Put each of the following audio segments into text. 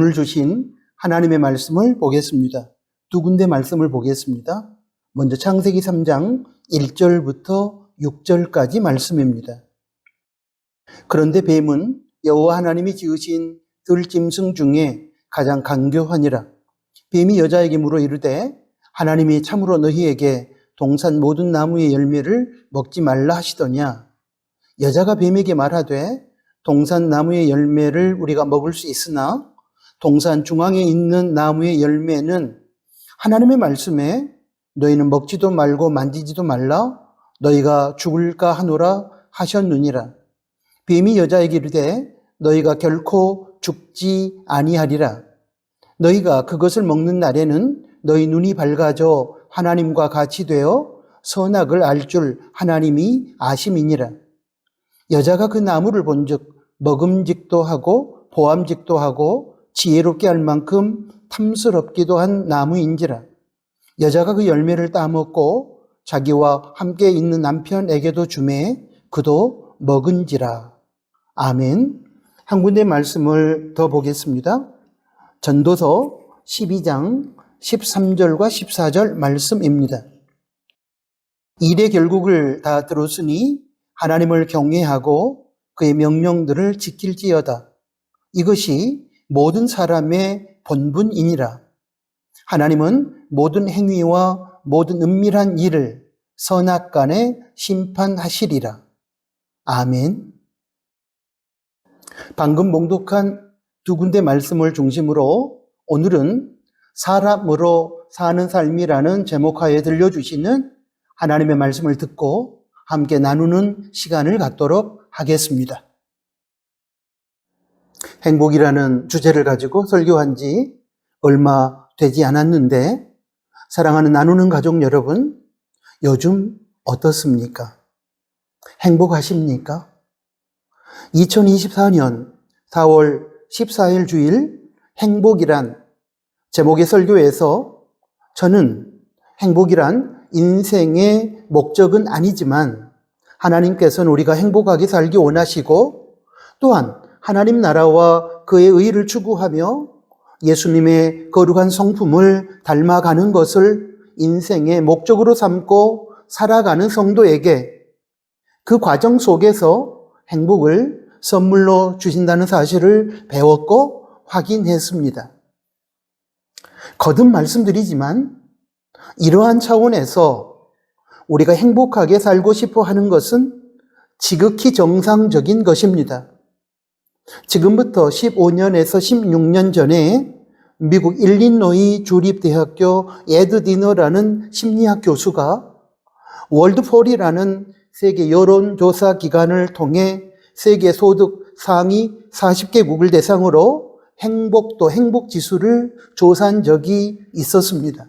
오늘 주신 하나님의 말씀을 보겠습니다. 두 군데 말씀을 보겠습니다. 먼저 창세기 3장 1절부터 6절까지 말씀입니다. 그런데 뱀은 여호와 하나님이 지으신 들짐승 중에 가장 강교하니라. 뱀이 여자에게 물어 이르되 하나님이 참으로 너희에게 동산 모든 나무의 열매를 먹지 말라 하시더냐. 여자가 뱀에게 말하되 동산 나무의 열매를 우리가 먹을 수 있으나 동산 중앙에 있는 나무의 열매는 하나님의 말씀에 너희는 먹지도 말고 만지지도 말라 너희가 죽을까 하노라 하셨느니라. 뱀이 여자에게 이르되 너희가 결코 죽지 아니하리라. 너희가 그것을 먹는 날에는 너희 눈이 밝아져 하나님과 같이 되어 선악을 알 줄 하나님이 아심이니라. 여자가 그 나무를 본즉 먹음직도 하고 보암직도 하고 지혜롭게 할 만큼 탐스럽기도 한 나무인지라. 여자가 그 열매를 따먹고 자기와 함께 있는 남편에게도 주매 그도 먹은지라. 아멘. 한 군데 말씀을 더 보겠습니다. 전도서 12장 13절과 14절 말씀입니다. 일의 결국을 다 들었으니 하나님을 경외하고 그의 명령들을 지킬지어다. 이것이 모든 사람의 본분이니라. 하나님은 모든 행위와 모든 은밀한 일을 선악간에 심판하시리라. 아멘. 방금 봉독한 두 군데 말씀을 중심으로 오늘은 사람으로 사는 삶이라는 제목하에 들려주시는 하나님의 말씀을 듣고 함께 나누는 시간을 갖도록 하겠습니다. 행복이라는 주제를 가지고 설교한 지 얼마 되지 않았는데 사랑하는 나누는 가족 여러분, 요즘 어떻습니까? 행복하십니까? 2024년 4월 14일 주일 행복이란 제목의 설교에서 저는 행복이란 인생의 목적은 아니지만 하나님께서는 우리가 행복하게 살기 원하시고 또한 하나님 나라와 그의 의를 추구하며 예수님의 거룩한 성품을 닮아가는 것을 인생의 목적으로 삼고 살아가는 성도에게 그 과정 속에서 행복을 선물로 주신다는 사실을 배웠고 확인했습니다. 거듭 말씀드리지만 이러한 차원에서 우리가 행복하게 살고 싶어 하는 것은 지극히 정상적인 것입니다. 지금부터 15년에서 16년 전에 미국 일리노이 주립대학교 에드 디너라는 심리학 교수가 월드폴이라는 세계 여론조사 기관을 통해 세계 소득 상위 40개국을 대상으로 행복도 행복지수를 조사한 적이 있었습니다.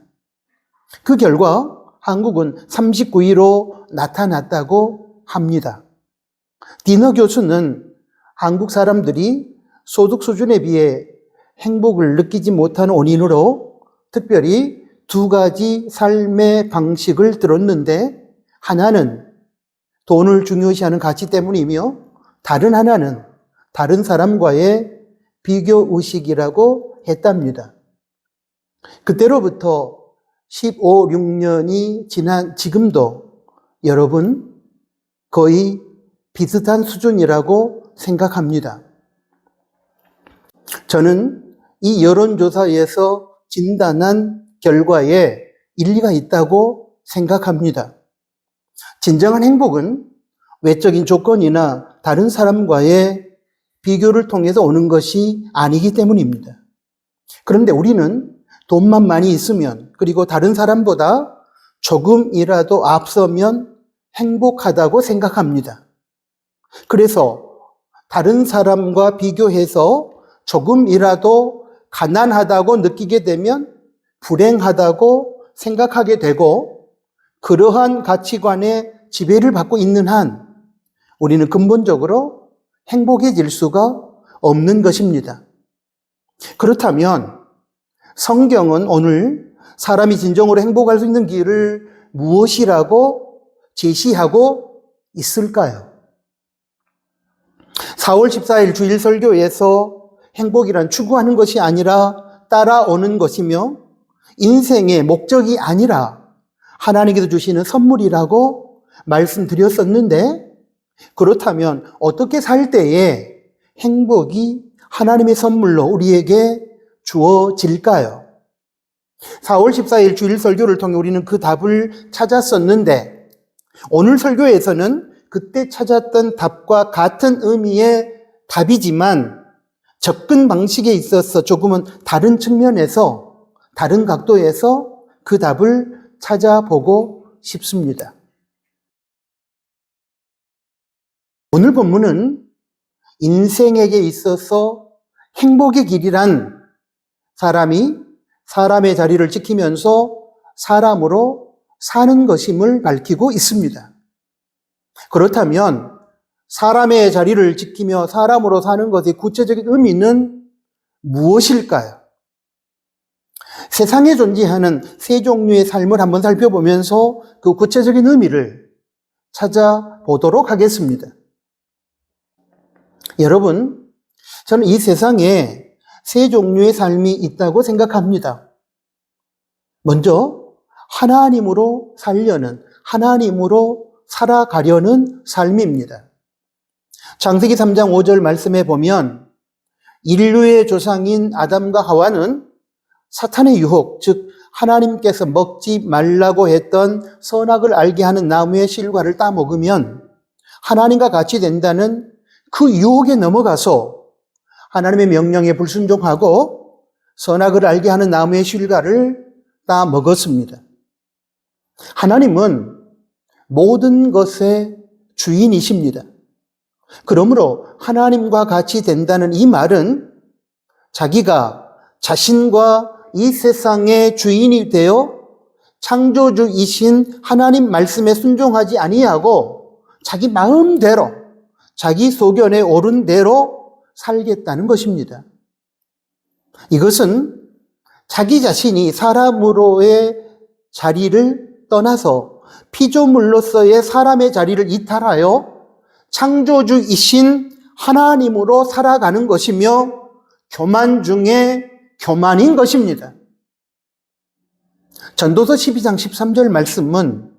그 결과 한국은 39위로 나타났다고 합니다. 디너 교수는 한국 사람들이 소득 수준에 비해 행복을 느끼지 못하는 원인으로 특별히 두 가지 삶의 방식을 들었는데 하나는 돈을 중요시하는 가치 때문이며 다른 하나는 다른 사람과의 비교 의식이라고 했답니다. 그때로부터 15, 16년이 지난 지금도 여러분 거의 비슷한 수준이라고 생각합니다. 저는 이 여론조사에서 진단한 결과에 일리가 있다고 생각합니다. 진정한 행복은 외적인 조건이나 다른 사람과의 비교를 통해서 오는 것이 아니기 때문입니다. 그런데 우리는 돈만 많이 있으면 그리고 다른 사람보다 조금이라도 앞서면 행복하다고 생각합니다. 그래서 다른 사람과 비교해서 조금이라도 가난하다고 느끼게 되면 불행하다고 생각하게 되고 그러한 가치관에 지배를 받고 있는 한 우리는 근본적으로 행복해질 수가 없는 것입니다. 그렇다면 성경은 오늘 사람이 진정으로 행복할 수 있는 길을 무엇이라고 제시하고 있을까요? 4월 14일 주일 설교에서 행복이란 추구하는 것이 아니라 따라오는 것이며 인생의 목적이 아니라 하나님께서 주시는 선물이라고 말씀드렸었는데, 그렇다면 어떻게 살 때에 행복이 하나님의 선물로 우리에게 주어질까요? 4월 14일 주일 설교를 통해 우리는 그 답을 찾았었는데, 오늘 설교에서는 그때 찾았던 답과 같은 의미의 답이지만 접근 방식에 있어서 조금은 다른 측면에서, 다른 각도에서 그 답을 찾아보고 싶습니다. 오늘 본문은 인생에게 있어서 행복의 길이란 사람이 사람의 자리를 지키면서 사람으로 사는 것임을 밝히고 있습니다. 그렇다면 사람의 자리를 지키며 사람으로 사는 것의 구체적인 의미는 무엇일까요? 세상에 존재하는 세 종류의 삶을 한번 살펴보면서 그 구체적인 의미를 찾아보도록 하겠습니다. 여러분, 저는 이 세상에 세 종류의 삶이 있다고 생각합니다. 먼저 하나님으로 살려는, 하나님으로 살아가려는 삶입니다. 창세기 3장 5절 말씀에 보면 인류의 조상인 아담과 하와는 사탄의 유혹, 즉 하나님께서 먹지 말라고 했던 선악을 알게 하는 나무의 실과를 따먹으면 하나님과 같이 된다는 그 유혹에 넘어가서 하나님의 명령에 불순종하고 선악을 알게 하는 나무의 실과를 따먹었습니다. 하나님은 모든 것의 주인이십니다. 그러므로 하나님과 같이 된다는 이 말은 자기가 자신과 이 세상의 주인이 되어 창조주이신 하나님 말씀에 순종하지 아니하고 자기 마음대로, 자기 소견에 옳은 대로 살겠다는 것입니다. 이것은 자기 자신이 사람으로의 자리를 떠나서 피조물로서의 사람의 자리를 이탈하여 창조주이신 하나님으로 살아가는 것이며 교만 중에 교만인 것입니다. 전도서 12장 13절 말씀은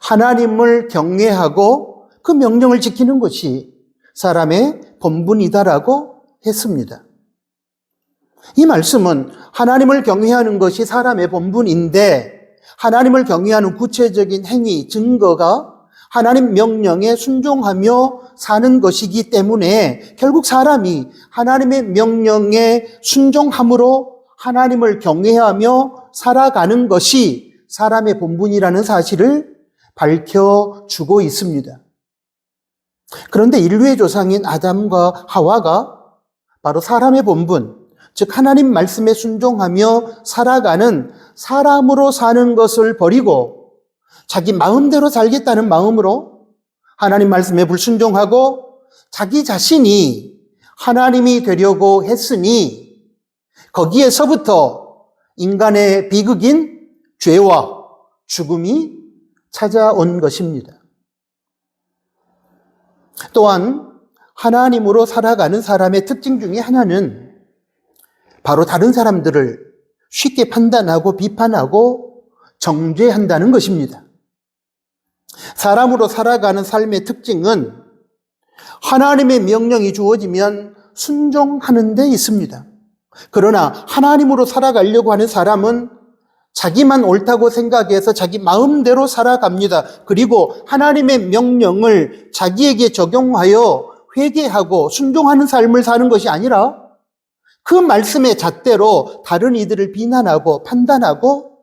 하나님을 경외하고 그 명령을 지키는 것이 사람의 본분이다라고 했습니다. 이 말씀은 하나님을 경외하는 것이 사람의 본분인데 하나님을 경외하는 구체적인 행위, 증거가 하나님 명령에 순종하며 사는 것이기 때문에 결국 사람이 하나님의 명령에 순종함으로 하나님을 경외하며 살아가는 것이 사람의 본분이라는 사실을 밝혀주고 있습니다. 그런데 인류의 조상인 아담과 하와가 바로 사람의 본분, 즉 하나님 말씀에 순종하며 살아가는 사람으로 사는 것을 버리고 자기 마음대로 살겠다는 마음으로 하나님 말씀에 불순종하고 자기 자신이 하나님이 되려고 했으니 거기에서부터 인간의 비극인 죄와 죽음이 찾아온 것입니다. 또한 하나님으로 살아가는 사람의 특징 중에 하나는 바로 다른 사람들을 쉽게 판단하고 비판하고 정죄한다는 것입니다. 사람으로 살아가는 삶의 특징은 하나님의 명령이 주어지면 순종하는 데 있습니다. 그러나 하나님으로 살아가려고 하는 사람은 자기만 옳다고 생각해서 자기 마음대로 살아갑니다. 그리고 하나님의 명령을 자기에게 적용하여 회개하고 순종하는 삶을 사는 것이 아니라 그 말씀의 잣대로 다른 이들을 비난하고 판단하고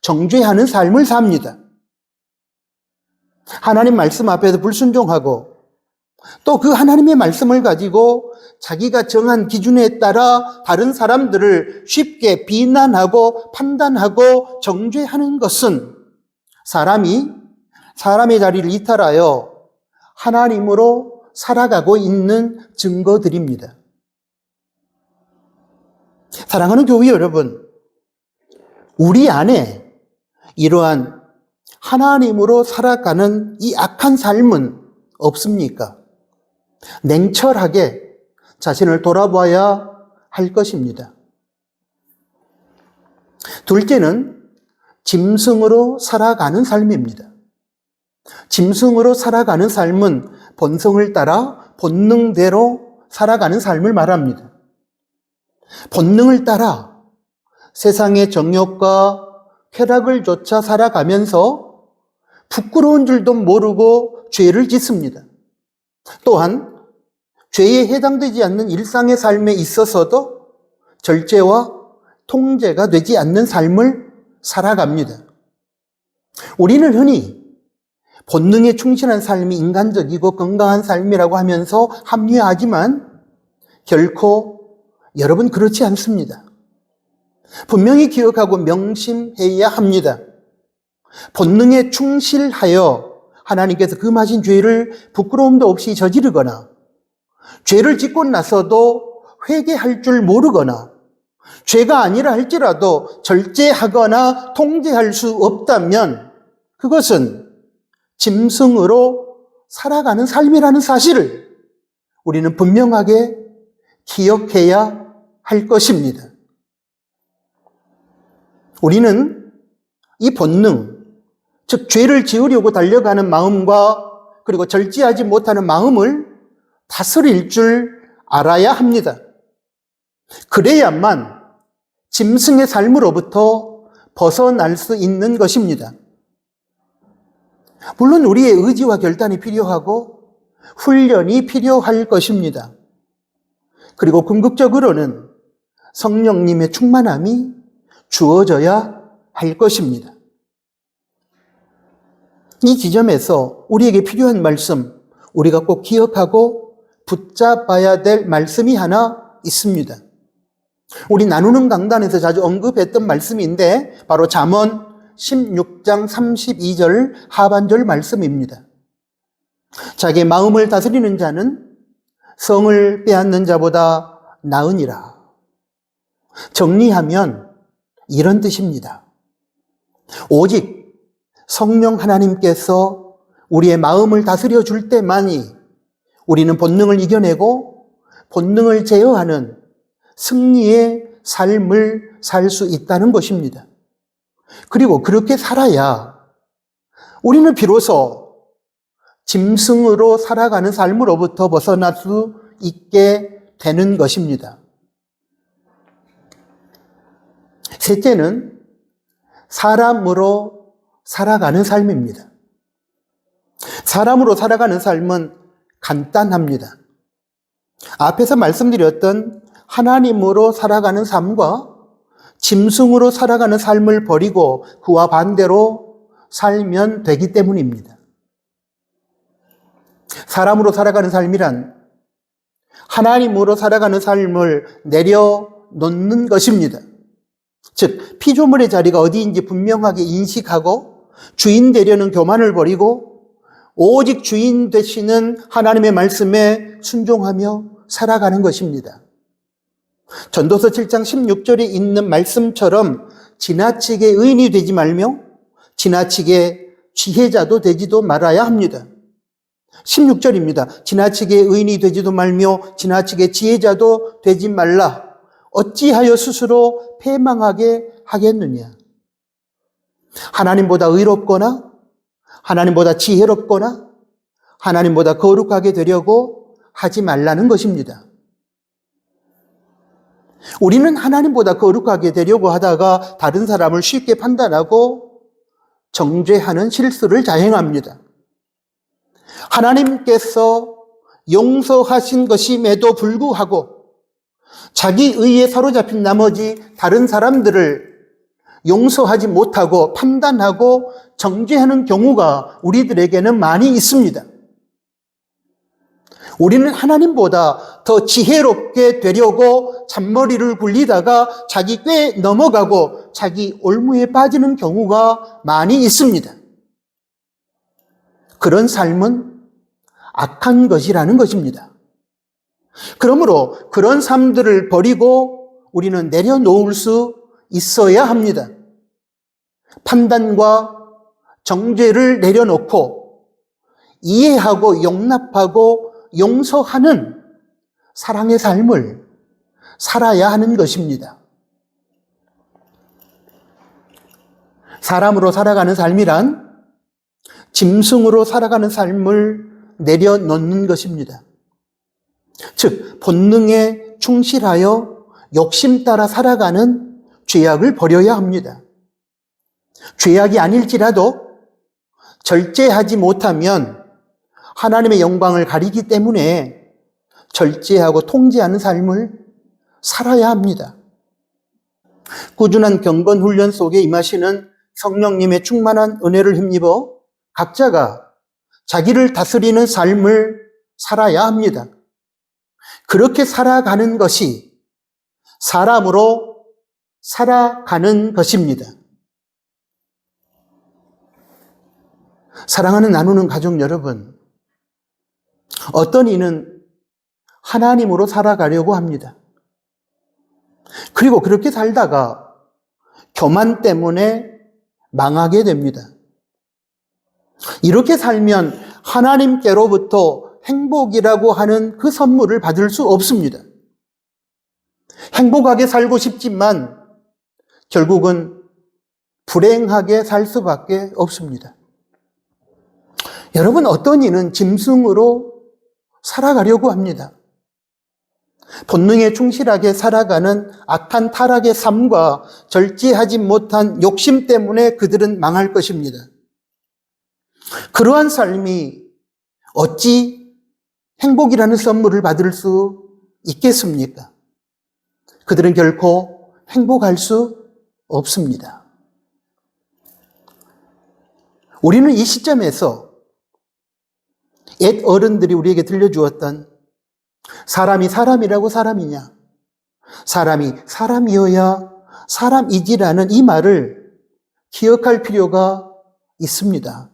정죄하는 삶을 삽니다. 하나님 말씀 앞에서 불순종하고 또 그 하나님의 말씀을 가지고 자기가 정한 기준에 따라 다른 사람들을 쉽게 비난하고 판단하고 정죄하는 것은 사람이 사람의 자리를 이탈하여 하나님으로 살아가고 있는 증거들입니다. 사랑하는 교회 여러분, 우리 안에 이러한 하나님으로 살아가는 이 악한 삶은 없습니까? 냉철하게 자신을 돌아봐야 할 것입니다. 둘째는 짐승으로 살아가는 삶입니다. 짐승으로 살아가는 삶은 본성을 따라 본능대로 살아가는 삶을 말합니다. 본능을 따라 세상의 정욕과 쾌락을 쫓아 살아가면서 부끄러운 줄도 모르고 죄를 짓습니다. 또한 죄에 해당되지 않는 일상의 삶에 있어서도 절제와 통제가 되지 않는 삶을 살아갑니다. 우리는 흔히 본능에 충실한 삶이 인간적이고 건강한 삶이라고 하면서 합리화하지만 결코 여러분 그렇지 않습니다. 분명히 기억하고 명심해야 합니다. 본능에 충실하여 하나님께서 금하신 죄를 부끄러움도 없이 저지르거나 죄를 짓고 나서도 회개할 줄 모르거나 죄가 아니라 할지라도 절제하거나 통제할 수 없다면 그것은 짐승으로 살아가는 삶이라는 사실을 우리는 분명하게 기억해야 할 것입니다. 우리는 이 본능, 즉 죄를 지으려고 달려가는 마음과 그리고 절제하지 못하는 마음을 다스릴 줄 알아야 합니다. 그래야만 짐승의 삶으로부터 벗어날 수 있는 것입니다. 물론 우리의 의지와 결단이 필요하고 훈련이 필요할 것입니다. 그리고 궁극적으로는 성령님의 충만함이 주어져야 할 것입니다. 이 지점에서 우리에게 필요한 말씀, 우리가 꼭 기억하고 붙잡아야 될 말씀이 하나 있습니다. 우리 나누는 강단에서 자주 언급했던 말씀인데 바로 잠언 16장 32절 하반절 말씀입니다. 자기 마음을 다스리는 자는 성을 빼앗는 자보다 나으니라. 정리하면 이런 뜻입니다. 오직 성령 하나님께서 우리의 마음을 다스려 줄 때만이 우리는 본능을 이겨내고 본능을 제어하는 승리의 삶을 살 수 있다는 것입니다. 그리고 그렇게 살아야 우리는 비로소 짐승으로 살아가는 삶으로부터 벗어날 수 있게 되는 것입니다. 셋째는 사람으로 살아가는 삶입니다. 사람으로 살아가는 삶은 간단합니다. 앞에서 말씀드렸던 하나님으로 살아가는 삶과 짐승으로 살아가는 삶을 버리고 그와 반대로 살면 되기 때문입니다. 사람으로 살아가는 삶이란 하나님으로 살아가는 삶을 내려놓는 것입니다. 즉, 피조물의 자리가 어디인지 분명하게 인식하고 주인 되려는 교만을 버리고 오직 주인 되시는 하나님의 말씀에 순종하며 살아가는 것입니다. 전도서 7장 16절에 있는 말씀처럼 지나치게 의인이 되지 말며 지나치게 지혜자도 되지도 말아야 합니다. 16절입니다. 지나치게 의인이 되지도 말며 지나치게 지혜자도 되지 말라. 어찌하여 스스로 패망하게 하겠느냐. 하나님보다 의롭거나 하나님보다 지혜롭거나 하나님보다 거룩하게 되려고 하지 말라는 것입니다. 우리는 하나님보다 거룩하게 되려고 하다가 다른 사람을 쉽게 판단하고 정죄하는 실수를 자행합니다. 하나님께서 용서하신 것임에도 불구하고 자기 의에 사로잡힌 나머지 다른 사람들을 용서하지 못하고 판단하고 정죄하는 경우가 우리들에게는 많이 있습니다. 우리는 하나님보다 더 지혜롭게 되려고 잔머리를 굴리다가 자기 꾀에 넘어가고 자기 올무에 빠지는 경우가 많이 있습니다. 그런 삶은 악한 것이라는 것입니다. 그러므로 그런 삶들을 버리고 우리는 내려놓을 수 있어야 합니다. 판단과 정죄를 내려놓고 이해하고 용납하고 용서하는 사랑의 삶을 살아야 하는 것입니다. 사람으로 살아가는 삶이란 짐승으로 살아가는 삶을 내려놓는 것입니다. 즉, 본능에 충실하여 욕심 따라 살아가는 죄악을 버려야 합니다. 죄악이 아닐지라도 절제하지 못하면 하나님의 영광을 가리기 때문에 절제하고 통제하는 삶을 살아야 합니다. 꾸준한 경건 훈련 속에 임하시는 성령님의 충만한 은혜를 힘입어 각자가 자기를 다스리는 삶을 살아야 합니다. 그렇게 살아가는 것이 사람으로 살아가는 것입니다. 사랑하는 나누는 가족 여러분, 어떤 이는 하나님으로 살아가려고 합니다. 그리고 그렇게 살다가 교만 때문에 망하게 됩니다. 이렇게 살면 하나님께로부터 행복이라고 하는 그 선물을 받을 수 없습니다. 행복하게 살고 싶지만 결국은 불행하게 살 수밖에 없습니다. 여러분, 어떤 이는 짐승으로 살아가려고 합니다. 본능에 충실하게 살아가는 악한 타락의 삶과 절제하지 못한 욕심 때문에 그들은 망할 것입니다. 그러한 삶이 어찌 행복이라는 선물을 받을 수 있겠습니까? 그들은 결코 행복할 수 없습니다. 우리는 이 시점에서 옛 어른들이 우리에게 들려주었던 사람이 사람이라고 사람이냐, 사람이 사람이어야 사람이지라는 이 말을 기억할 필요가 있습니다.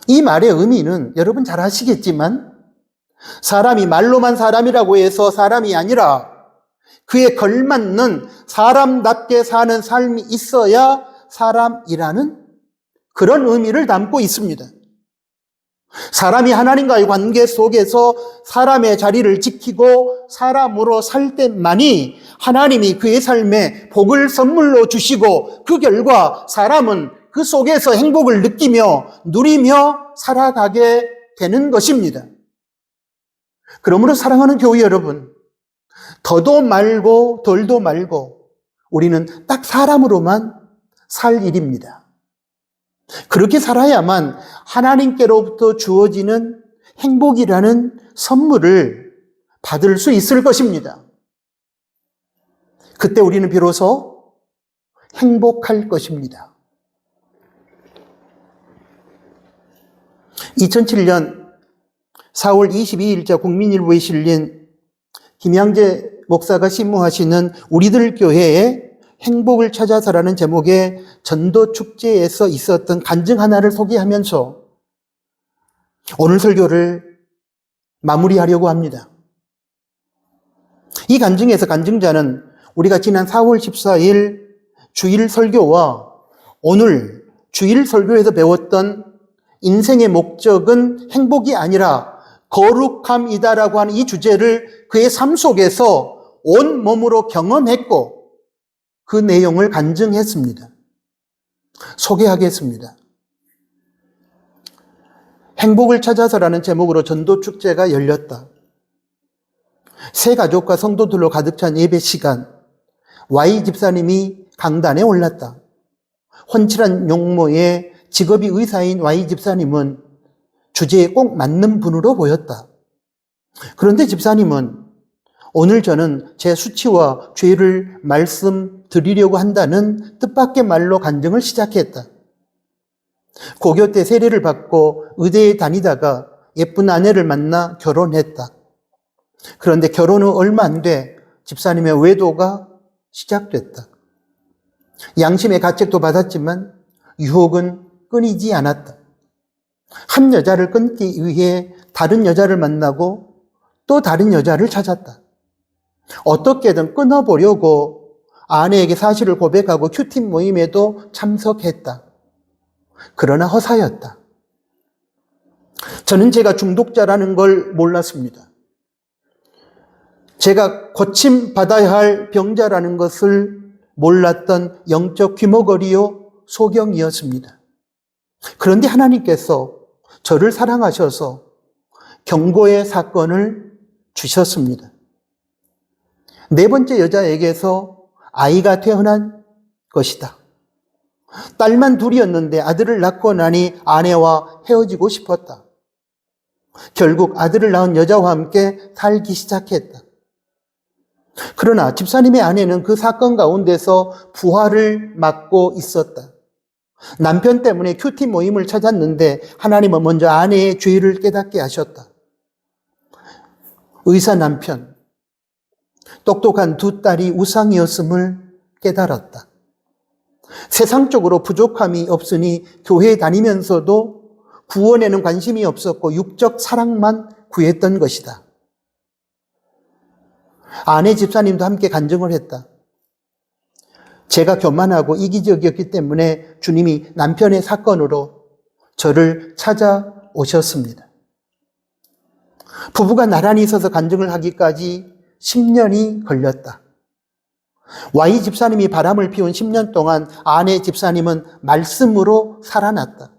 이 말의 의미는 여러분 잘 아시겠지만 사람이 말로만 사람이라고 해서 사람이 아니라 그에 걸맞는 사람답게 사는 삶이 있어야 사람이라는 그런 의미를 담고 있습니다. 사람이 하나님과의 관계 속에서 사람의 자리를 지키고 사람으로 살 때만이 하나님이 그의 삶에 복을 선물로 주시고 그 결과 사람은 그 속에서 행복을 느끼며 누리며 살아가게 되는 것입니다. 그러므로 사랑하는 교회 여러분, 더도 말고 덜도 말고 우리는 딱 사람으로만 살 일입니다. 그렇게 살아야만 하나님께로부터 주어지는 행복이라는 선물을 받을 수 있을 것입니다. 그때 우리는 비로소 행복할 것입니다. 2007년 4월 22일자 국민일보에 실린 김양재 목사가 심무하시는 우리들 교회의 행복을 찾아서라는 제목의 전도축제에서 있었던 간증 하나를 소개하면서 오늘 설교를 마무리하려고 합니다. 이 간증에서 간증자는 우리가 지난 4월 14일 주일 설교와 오늘 주일 설교에서 배웠던 인생의 목적은 행복이 아니라 거룩함이다라고 하는 이 주제를 그의 삶 속에서 온 몸으로 경험했고 그 내용을 간증했습니다. 소개하겠습니다. 행복을 찾아서라는 제목으로 전도축제가 열렸다. 새 가족과 성도들로 가득 찬 예배 시간, Y 집사님이 강단에 올랐다. 훤칠한 용모에 직업이 의사인 Y 집사님은 주제에 꼭 맞는 분으로 보였다. 그런데 집사님은 오늘 저는 제 수치와 죄를 말씀드리려고 한다는 뜻밖의 말로 간증을 시작했다. 고교 때 세례를 받고 의대에 다니다가 예쁜 아내를 만나 결혼했다. 그런데 결혼 후 얼마 안 돼 집사님의 외도가 시작됐다. 양심의 가책도 받았지만 유혹은 끊이지 않았다. 한 여자를 끊기 위해 다른 여자를 만나고 또 다른 여자를 찾았다. 어떻게든 끊어보려고 아내에게 사실을 고백하고 큐팀 모임에도 참석했다. 그러나 허사였다. 저는 제가 중독자라는 걸 몰랐습니다. 제가 고침받아야 할 병자라는 것을 몰랐던 영적 귀머거리요 소경이었습니다. 그런데 하나님께서 저를 사랑하셔서 경고의 사건을 주셨습니다. 네 번째 여자에게서 아이가 태어난 것이다. 딸만 둘이었는데 아들을 낳고 나니 아내와 헤어지고 싶었다. 결국 아들을 낳은 여자와 함께 살기 시작했다. 그러나 집사님의 아내는 그 사건 가운데서 부활을 맞고 있었다. 남편 때문에 큐티 모임을 찾았는데 하나님은 먼저 아내의 죄를 깨닫게 하셨다. 의사 남편, 똑똑한 두 딸이 우상이었음을 깨달았다. 세상적으로 부족함이 없으니 교회에 다니면서도 구원에는 관심이 없었고 육적 사랑만 구했던 것이다. 아내 집사님도 함께 간증을 했다. 제가 교만하고 이기적이었기 때문에 주님이 남편의 사건으로 저를 찾아오셨습니다. 부부가 나란히 서서 간증을 하기까지 10년이 걸렸다. Y 집사님이 바람을 피운 10년 동안 아내 집사님은 말씀으로 살아났다.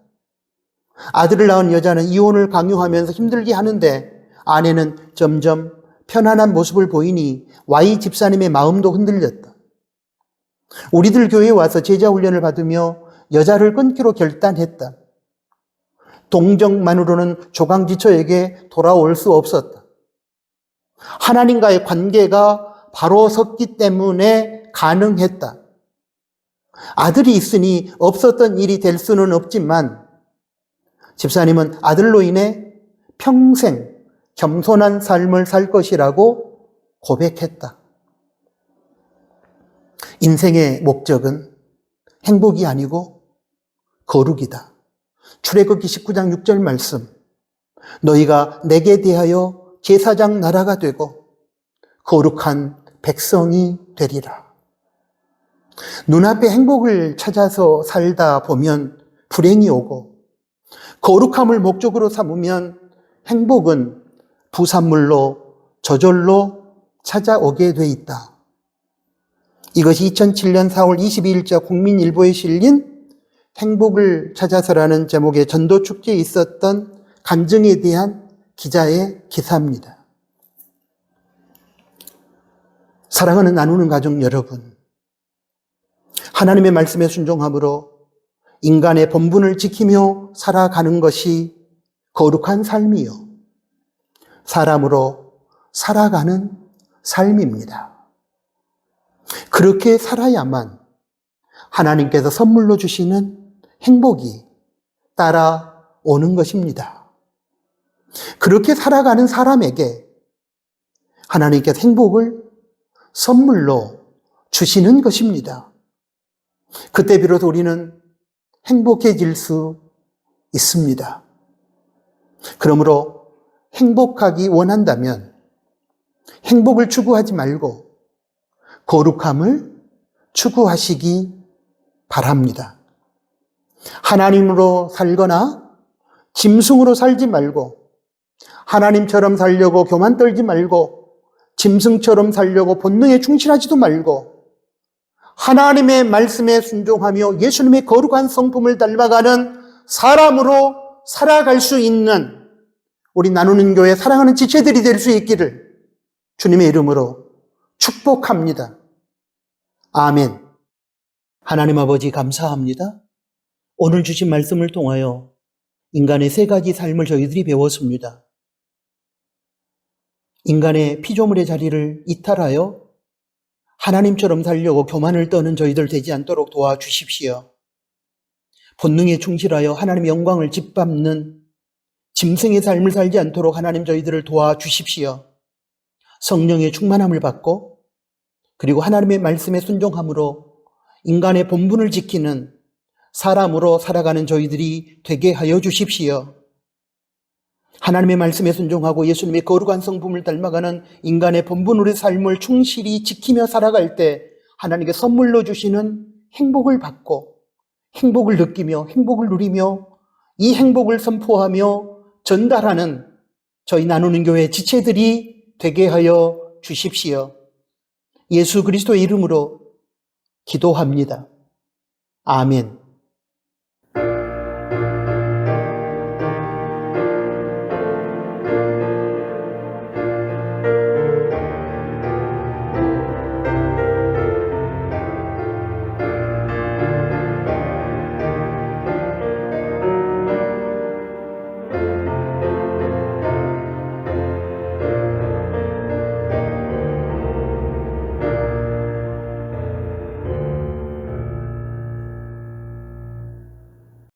아들을 낳은 여자는 이혼을 강요하면서 힘들게 하는데 아내는 점점 편안한 모습을 보이니 Y 집사님의 마음도 흔들렸다. 우리들 교회에 와서 제자 훈련을 받으며 여자를 끊기로 결단했다. 동정만으로는 조강지처에게 돌아올 수 없었다. 하나님과의 관계가 바로 섰기 때문에 가능했다. 아들이 있으니 없었던 일이 될 수는 없지만 집사님은 아들로 인해 평생 겸손한 삶을 살 것이라고 고백했다. 인생의 목적은 행복이 아니고 거룩이다. 출애굽기 19장 6절 말씀. 너희가 내게 대하여 제사장 나라가 되고 거룩한 백성이 되리라. 눈앞에 행복을 찾아서 살다 보면 불행이 오고 거룩함을 목적으로 삼으면 행복은 부산물로 저절로 찾아오게 돼 있다. 이것이 2007년 4월 22일자 국민일보에 실린 행복을 찾아서라는 제목의 전도축제에 있었던 간증에 대한 기자의 기사입니다. 사랑하는 나누는 가족 여러분, 하나님의 말씀에 순종함으로 인간의 본분을 지키며 살아가는 것이 거룩한 삶이요, 사람으로 살아가는 삶입니다. 그렇게 살아야만 하나님께서 선물로 주시는 행복이 따라오는 것입니다. 그렇게 살아가는 사람에게 하나님께서 행복을 선물로 주시는 것입니다. 그때 비로소 우리는 행복해질 수 있습니다. 그러므로 행복하기 원한다면 행복을 추구하지 말고 거룩함을 추구하시기 바랍니다. 하나님으로 살거나 짐승으로 살지 말고 하나님처럼 살려고 교만 떨지 말고 짐승처럼 살려고 본능에 충실하지도 말고 하나님의 말씀에 순종하며 예수님의 거룩한 성품을 닮아가는 사람으로 살아갈 수 있는 우리 나누는 교회 사랑하는 지체들이 될 수 있기를 주님의 이름으로 축복합니다. 아멘. 하나님 아버지 감사합니다. 오늘 주신 말씀을 통하여 인간의 세 가지 삶을 저희들이 배웠습니다. 인간의 피조물의 자리를 이탈하여 하나님처럼 살려고 교만을 떠는 저희들 되지 않도록 도와주십시오. 본능에 충실하여 하나님의 영광을 짓밟는 짐승의 삶을 살지 않도록 하나님 저희들을 도와주십시오. 성령의 충만함을 받고 그리고 하나님의 말씀에 순종함으로 인간의 본분을 지키는 사람으로 살아가는 저희들이 되게 하여 주십시오. 하나님의 말씀에 순종하고 예수님의 거룩한 성품을 닮아가는 인간의 본분으로의 삶을 충실히 지키며 살아갈 때 하나님께 선물로 주시는 행복을 받고 행복을 느끼며 행복을 누리며 이 행복을 선포하며 전달하는 저희 나누는 교회 지체들이 되게 하여 주십시오. 예수 그리스도의 이름으로 기도합니다. 아멘.